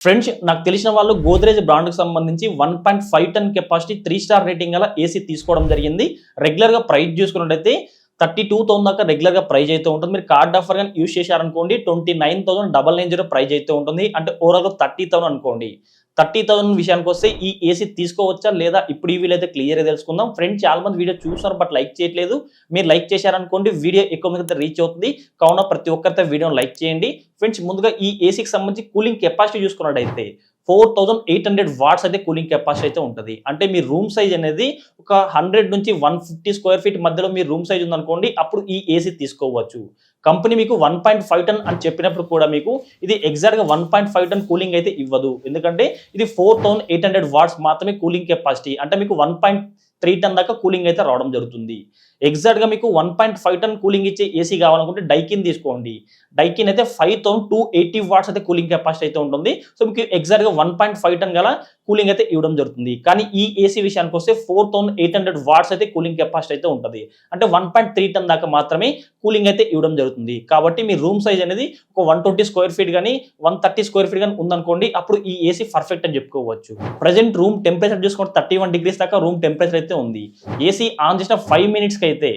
Friends నాకు తెలిసిన వాళ్ళు గోద్రేజ్ బ్రాండ్కి సంబంధించి 1.5 టన్ కెపాసిటీ 3 స్టార్ రేటింగ్ గల ఏసీ తీసుకోవడం జరిగింది. రెగ్యులర్గా ప్రైస్ చూసుకున్నట్టయితే 32,000 దాకా రెగ్యులర్గా ప్రైజ్ అయితే ఉంటుంది. మీరు కార్డ్ ఆఫర్ కానీ యూజ్ చేశారనుకోండి 29,990 ప్రైజ్ అయితే ఉంటుంది. అంటే ఓవరాల్గా 30,000 అనుకోండి. 30,000 విషయానికి వస్తే ఈ ఏసీ తీసుకోవచ్చా లేదా ఇప్పుడు ఈ వీలైతే క్లియర్గా తెలుసుకుందాం. ఫ్రెండ్స్ చాలా మంది వీడియో చూస్తున్నారు బట్ లైక్ చేయట్లేదు. మీరు లైక్ చేశారనుకోండి వీడియో ఎక్కువ మంది రీచ్ అవుతుంది. కావున ప్రతి ఒక్కరితో వీడియోని లైక్ చేయండి. ఫ్రెండ్స్ ముందుగా ఈ ఏసీకి సంబంధించి కూలింగ్ కెపాసిటీ చూసుకున్నట్టయితే 4,800 వాట్స్ అయితే కూలింగ్ కెపాసిటీ అయితే ఉంటుంది. అంటే మీ రూమ్ సైజ్ అనేది ఒక 100 నుంచి 150 స్క్వేర్ ఫీట్ మధ్యలో మీ రూమ్ సైజ్ ఉందనుకోండి అప్పుడు ఈ ఏసీ తీసుకోవచ్చు. కంపెనీ మీకు 1.5 టన్ అని చెప్పినప్పుడు కూడా మీకు ఇది ఎగ్జాక్ట్గా 1.5 టన్ కూలింగ్ అయితే ఇవ్వదు. ఎందుకంటే ఇది 4,800 వాట్స్ మాత్రమే కూలింగ్ కెపాసిటీ. అంటే మీకు 1.3 టన్ దాకా కూలింగ్ అయితే రావడం జరుగుతుంది. ఎగ్జాక్ట్గా మీకు 1.5 టన్ కూలింగ్ ఇచ్చే ఏసీ కావాలనుకుంటే డైకిన్ తీసుకోండి. డైకిన్ అయితే 5,280 వాట్స్ అయితే కూలింగ్ కెపాసిటీ అయితే ఉంటుంది. సో మీకు ఎగ్జాక్ట్గా 1.5 టన్ గల కూలింగ్ అయితే ఇవ్వడం జరుగుతుంది. కానీ ఈ ఏసీ విషయానికి వస్తే 4,800 వాట్స్ అయితే కూలింగ్ కెపాసిటీ అయితే ఉంటుంది. అంటే 1.3 టన్ దాకా మాత్రమే కూలింగ్ అయితే ఇవ్వడం జరుగుతుంది. కాబట్టి మీ రూమ్ సైజ్ అనేది ఒక 120 స్క్వేర్ ఫీట్ కానీ 130 స్క్వేర్ ఫీట్ కానీ ఉందనుకోండి అప్పుడు ఈ ఏసీ పర్ఫెక్ట్ అని చెప్పుకోవచ్చు. ప్రజెంట్ రూమ్ టెంపరేచర్ చూసుకుంటే 31 డిగ్రీస్ దాకా రూమ్ టెంపరేచర్ అయితే ఉంది. ఏసీ ఆన్ చేసిన 5 మినిట్స్కి అయితే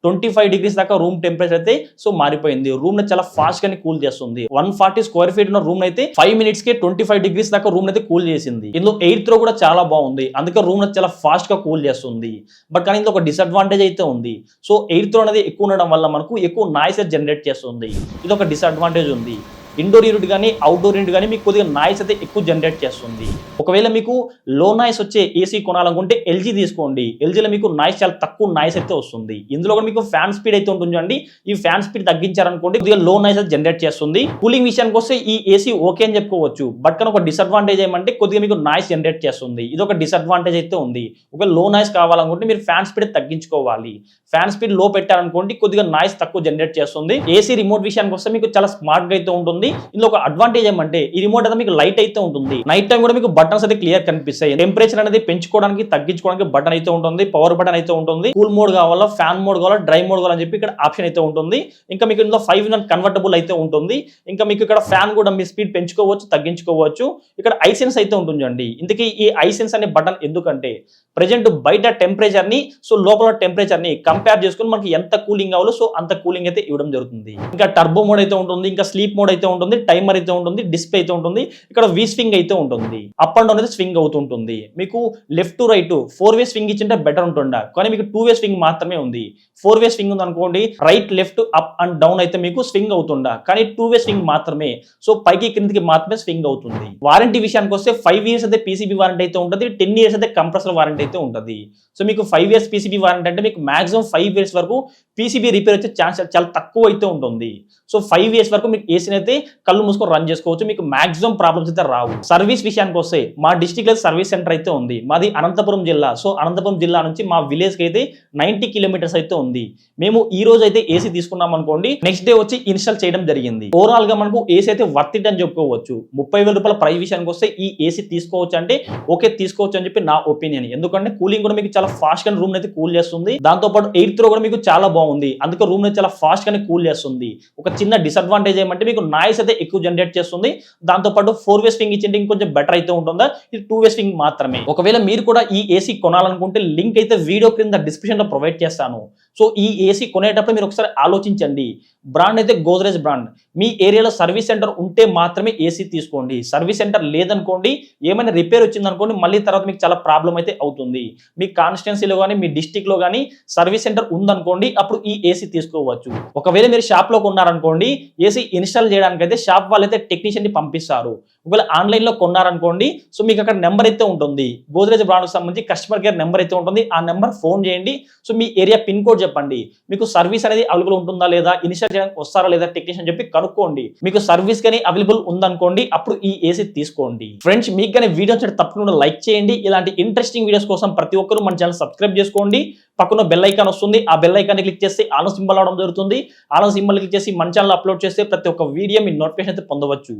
25 డిగ్రీస్ దాకా రూమ్ టెంపరేచర్ అయితే సో మారిపోయింది. రూమ్ ని చాలా ఫాస్ట్ గానే కూల్ చేస్తుంది. 140 స్క్వేర్ ఫీట్ ఉన్న రూమ్ అయితే 5 మినిట్స్ కి 25 డిగ్రీస్ దాకా రూమ్ అయితే కూల్ చేసింది. ఇందులో ఎయిర్ త్రో కూడా చాలా బాగుంది. అందుకే రూమ్ చాలా ఫాస్ట్ గా కూల్ చేస్తుంది. బట్ కానీ ఇందులో ఒక డిసడ్వాంటేజ్ అయితే ఉంది. సో ఎయిర్ త్రో అనేది ఎక్కువ ఉండడం వల్ల మనకు ఎక్కువ నాయిస్ జనరేట్ చేస్తుంది. ఇది ఒక డిసడ్వాంటేజ్ ఉంది. ఇండోర్ యూనిట్ కానీ అవుట్డోర్ యూనిట్ కానీ మీకు కొద్దిగా నాయిస్ అయితే ఎక్కువ జనరేట్ చేస్తుంది. ఒకవేళ మీకు లో నాయిస్ వచ్చే ఏసీ కొనాలనుకుంటే ఎల్జీ తీసుకోండి. ఎల్జీలో మీకు నాయిస్ చాలా తక్కువ నాయిస్ అయితే వస్తుంది. ఇందులో కూడా మీకు ఫ్యాన్ స్పీడ్ అయితే ఉంటుంది అండి. ఈ ఫ్యాన్ స్పీడ్ తగ్గించారనుకోండి కొద్దిగా లో నాయిస్ అయితే జనరేట్ చేస్తుంది. కూలింగ్ విషయానికి వస్తే ఈ ఏసీ ఓకే అని చెప్పుకోవచ్చు. బట్ కానీ ఒక డిసడ్వాంటేజ్ ఏమంటే కొద్దిగా మీకు నాయిస్ జనరేట్ చేస్తుంది. ఇది ఒక డిసడ్వాంటేజ్ అయితే ఉంది. ఒకవేళ లో నాయిస్ కావాలనుకుంటే మీరు ఫ్యాన్ స్పీడ్ తగ్గించుకోవాలి. ఫ్యాన్ స్పీడ్ లో పెట్టారనుకోండి కొద్దిగా నాయిస్ తక్కువ జనరేట్ చేస్తుంది. ఏసీ రిమోట్ విషయానికి వస్తే మీకు చాలా స్మార్ట్ గా అయితే ఉంటుంది. ఇందులో ఒక అడ్వాంటేజ్ ఏమంటే ఈ రిమోట్ అయితే మీకు లైట్ అయితే ఉంటుంది. నైట్ టైం కూడా మీకు బటన్స్ అయితే క్లియర్ కనిపిస్తాయి. టెంపరేచర్ అనేది పెంచుకోవడానికి తగ్గించుకోవడానికి బటన్ అయితే ఉంటుంది. పవర్ బటన్ అయితే ఉంటుంది. కూల్ మోడ్ కావాలా, ఫ్యాన్ మోడ్ కావాలా, డ్రై మోడ్ కావాలని చెప్పి ఇక్కడ ఆప్షన్ అయితే ఉంటుంది. ఇంకా మీకు ఇందులో 5 ఇన్ కన్వర్టబుల్ అయితే ఉంటుంది. ఇంకా మీకు ఇక్కడ ఫ్యాన్ కూడా మీ స్పీడ్ పెంచుకోవచ్చు, తగ్గించుకోవచ్చు. ఇక్కడ ఐసెన్స్ అయితే ఉంటుంది అండి. ఇందుకే ఈ ఐసెన్స్ అనే బటన్ ఎందుకంటే ప్రెజెంట్ బయట టెంపరేచర్ ని సో లోపల టెంపరేచర్ ని కంపేర్ చేసుకుని మనకి ఎంత కూలింగ్ కావాలో సో అంత కూలింగ్ అయితే ఇవ్వడం జరుగుతుంది. ఇంకా టర్బో మోడ్ అయితే ఉంటుంది. ఇంకా స్లీప్ మోడ్ అయితే ఉంటుంది. టైమర్ అయితే ఉంటుంది. డిస్ప్లే అయితే ఉంటుంది. ఇక్కడ వి స్వింగ్ అయితే ఉంటుంది. అప్ అండ్ డౌన్ అయితే స్వింగ్ అవుతుంటుంది. మీకు left to right 4 way swing ఇచ్చింటే బెటర్ ఉంటుండ. కానీ మీకు 2 వే స్వింగ్ మాత్రమే ఉంది. 4 వే స్వింగ్ ఉంది అనుకోండి right left up and down అయితే మీకు స్వింగ్ అవుతుండ. కానీ 2 వే స్వింగ్ మాత్రమే. సో పైకి క్రిందికి మాత్రమే స్వింగ్ అవుతుంది. వారంటీ విషయానికి వస్తే 5 ఇయర్స్ అయితే పీసీబీ వారంటీ అయితే ఉంటుంది. 10 ఇయర్స్ అయితే కంప్రెసర్ వారంటీ అయితే ఉంటుంది. సో మీకు 5 ఇయర్స్ పీసీబీ వారంటీ అంటే మీకు మాక్సిమం 5 ఇయర్స్ వరకు పీసీబీ రిపేర్ వచ్చే ఛాన్స్ చాలా తక్కువ అయితే ఉంటుంది. సో 5 ఇయర్స్ వరకు మీకు ఏసీని అయితే కళ్ళు మూసుకొని రన్ చేసుకోవచ్చు. మీకు మాక్సిమం ప్రాబ్లమ్స్ అయితే రావు. సర్వీస్ విషయానికి వస్తే మా డిస్ట్రిక్ట్ లో సర్వీస్ సెంటర్ అయితే ఉంది. మాది అనంతపురం జిల్లా. సో అనంతపురం జిల్లా నుంచి మా విలేజ్ కి అయితే 90 కిలోమీటర్స్ అయితే ఉంది. మేము ఈ రోజు అయితే ఏసీ తీసుకున్నాం అనుకోండి నెక్స్ట్ డే వచ్చి ఇన్స్టాల్ చేయడం జరిగింది. ఓవరాల్ గా మనకు ఏసీ అయితే వర్త్ ఇట్ అని చెప్పుకోవచ్చు. 30,000 రూపాయల ప్రైస్ విషయానికి వస్తే ఈ ఏసీ తీసుకోవచ్చు అంటే ఓకే తీసుకోవచ్చు అని చెప్పి నా ఒపీనియన్. ఎందుకంటే కూలింగ్ కూడా మీకు చాలా ఫాస్ట్ గా రూమ్ అయితే కూల్ చేస్తుంది. దాంతో పాటు ఎయిర్ త్రో కూడా మీకు చాలా బాగుంది. అందుకే రూమ్ అయితే చాలా ఫాస్ట్ గానే కూల్ చేస్తుంది. ఒక చిన్న డిసడ్వాంటేజ్ ఏమంటే మీకు నాయిస్ అయితే ఎక్కువ జనరేట్ చేస్తుంది. దాంతో పాటు 4 వే స్వింగ్ ఇచ్చింటే ఇంకొంచెం బెటర్ అయితే ఉంటుందా. ఇది 2 వే స్వింగ్ మాత్రమే. ఒకవేళ మీరు కూడా ఈ ఏసీ కొనాలనుకుంటే లింక్ అయితే వీడియో క్రింద డిస్క్రిప్షన్ లో ప్రొవైడ్ చేస్తాను. సో ఈ ఏసీ కొనేటప్పుడు మీరు ఒకసారి ఆలోచించండి. బ్రాండ్ అయితే గోద్రేజ్ బ్రాండ్. మీ ఏరియాలో సర్వీస్ సెంటర్ ఉంటే మాత్రమే ఏసీ తీసుకోండి. సర్వీస్ సెంటర్ లేదనుకోండి ఏమైనా రిపేర్ వచ్చింది అనుకోండి మళ్ళీ తర్వాత మీకు చాలా ప్రాబ్లం అయితే అవుతుంది. మీ కాన్స్టిట్యున్సీలో కానీ మీ డిస్టిక్ లో కానీ సర్వీస్ సెంటర్ ఉందనుకోండి అప్పుడు ఈ ఏసీ తీసుకోవచ్చు. ఒకవేళ మీరు షాప్ లో కొన్నారనుకోండి ఏసీ ఇన్స్టాల్ చేయడానికి అయితే షాప్ వాళ్ళు అయితే టెక్నీషియన్ ని పంపిస్తారు. ఒకవేళ ఆన్లైన్ లో కొన్నారనుకోండి సో మీకు అక్కడ నెంబర్ అయితే ఉంటుంది. గోద్రేజ్ బ్రాండ్ కి సంబంధించి కస్టమర్ కేర్ నెంబర్ అయితే ఉంటుంది. ఆ నెంబర్ ఫోన్ చేయండి. సో మీ ఏరియా పిన్ కోడ్ చెప్పండి. మీకు సర్వీస్ అనేది అవైలబుల్ ఉంటుందా లేదా, ఇన్స్టాల్ చేయడానికి వస్తారా లేదా టెక్నీషియన్ చెప్పి కనుక్కోండి. మీకు సర్వీస్ కానీ అవైలబుల్ ఉందనుకోండి అప్పుడు ఈ ఏసీ తీసుకోండి. ఫ్రెండ్స్ మీకు కానీ వీడియో నచ్చితే తప్పకుండా లైక్ చేయండి. ఇలాంటి ఇంట్రెస్టింగ్ వీడియోస్ కోసం ప్రతి ఒక్కరు మన ఛానల్ సబ్స్క్రైబ్ చేసుకోండి. పక్కన బెల్ ఐకాన్ వస్తుంది. ఆ బెల్ ఐకాన్ క్లిక్ చేస్తే ఆల్ సింబల్ అవడం జరుగుతుంది. ఆల్ సింబల్ క్లిక్ చేసి మన ఛానల్ అప్లోడ్ చేస్తే ప్రతి ఒక్క వీడియో మీ నోటిఫికేషన్ అయితే పొందవచ్చు.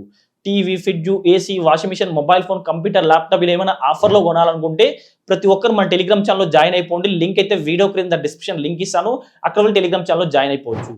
TV, fridge, AC, washing machine, mobile phone, computer, laptop ఇలా ఏమైనా ఆఫర్లో కొనాలనుకుంటే ప్రతి ఒక్కరు మన టెలిగ్రామ్ ఛానల్లో జాయిన్ అయిపోండి. లింక్ అయితే వీడియో క్రింద డిస్క్రిప్షన్ లింక్ ఇస్తాను. అక్కడ వెళ్ళి టెలిగ్రామ్ ఛానల్లో జాయిన్ అయిపోవచ్చు.